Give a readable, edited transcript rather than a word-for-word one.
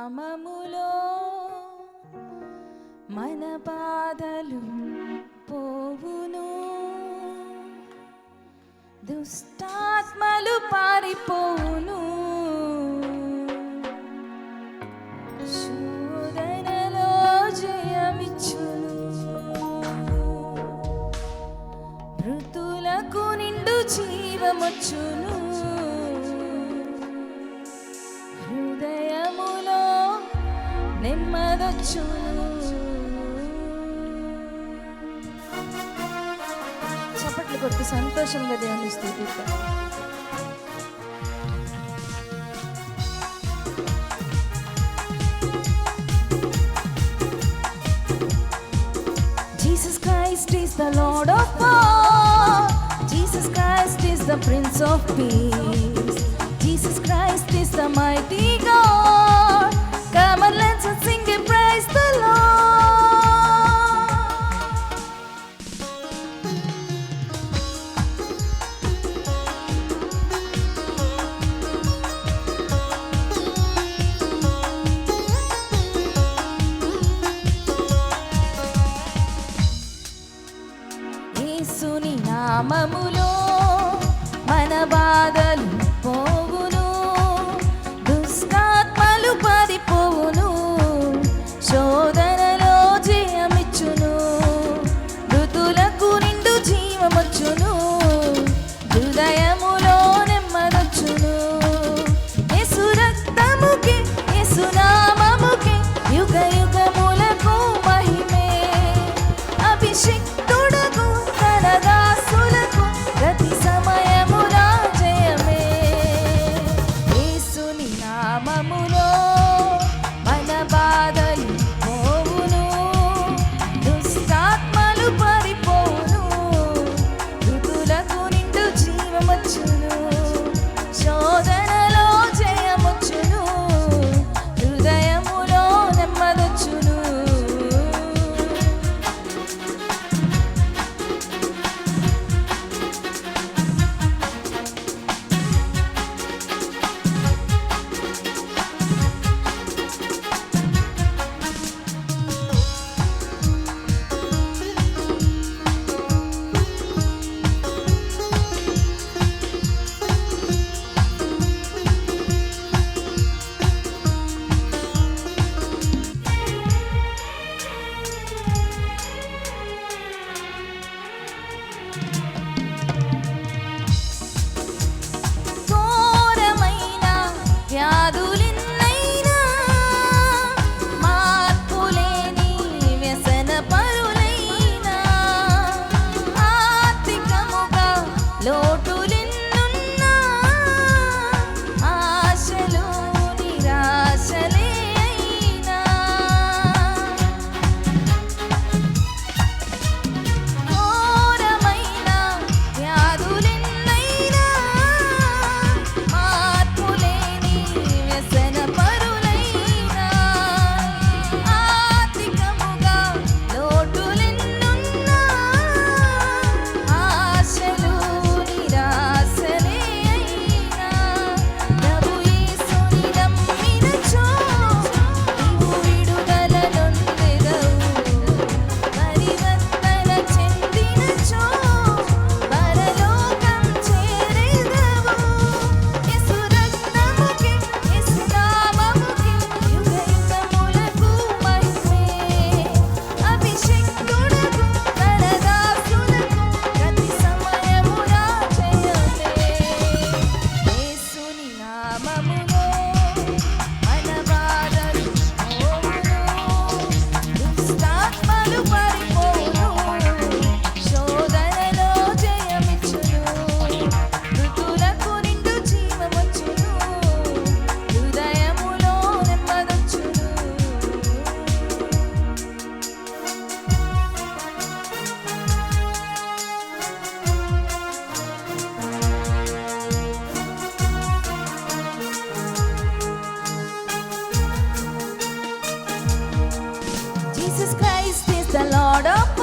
నామములో మన బాధలు పోవును, దుష్టాత్మలు పారిపోవును, శోధనలో జయమిచ్చును, మృతులకు నిండు జీవమొచ్చును, హృదయములో నెమ్మదొచ్చును. చప్పట్లు కొట్టి సంతోషంగా దేవుని స్తుతిద్దాం. Jesus Christ is the Lord of all. Jesus Christ is the Prince of Peace. Jesus Christ is the mighty God. Come on, let's sing and praise the Lord. యేసుని నామములో మన బాధలు పోవును, దుష్టాత్మలు పారిపోవును, శోధనలో జయమిచ్చును, మృతులకు నిండు జీవమొచ్చును, హృదయములో నెమ్మదొచ్చును. యేసు రక్తముకి యేసు నామముకి యుగ యుగములకు మహిమే. అభిషిక్తుడకు తన దాసులకు ప్రతి సమయమున జయమే. యేసుని నామములో మన బాధలు పోవును, దుష్టాత్మలు పారిపోవును, మృతులకు నిండు జీవమొచ్చును, శోధనలో జయమొచ్చును, హృదయములో నెమ్మదొచ్చును. ఘోరమైన వ్యాధులెన్నైనా, మార్పులేని వ్యసన పరులైనా, ఆర్థికముగా లోటులెన్నున్నా, ఆశలు నిరాశలే అయినా, ఘోరమైన వ్యాధులెన్నైనా, మార్పులేని వ్యసన పరులైనా, ఆర్థికముగా లోటులెన్నున్నా, ఆశలు నిరాశలే అయినా, ప్రభు యేసుని నమ్మినచో నీవు విడుదల నొందెదవు, పరివర్తన చెందినచో పరలోకం చేరెదవు. యేసు రక్తముకి యేసు నామముకి యుగ యుగములకు మహిమే. అభిషిక్తుడకు తన దాసులకు ప్రతి సమయమున జయమే. యేసుని నామములో మన బాధలు పోవును, దుష్టాత్మలు పారిపోవును, శోధనలో జయమిచ్చును, మృతులకు నిండు జీవమొచ్చును, హృదయములో నెమ్మదొచ్చును. Jesus Christ is the Lord of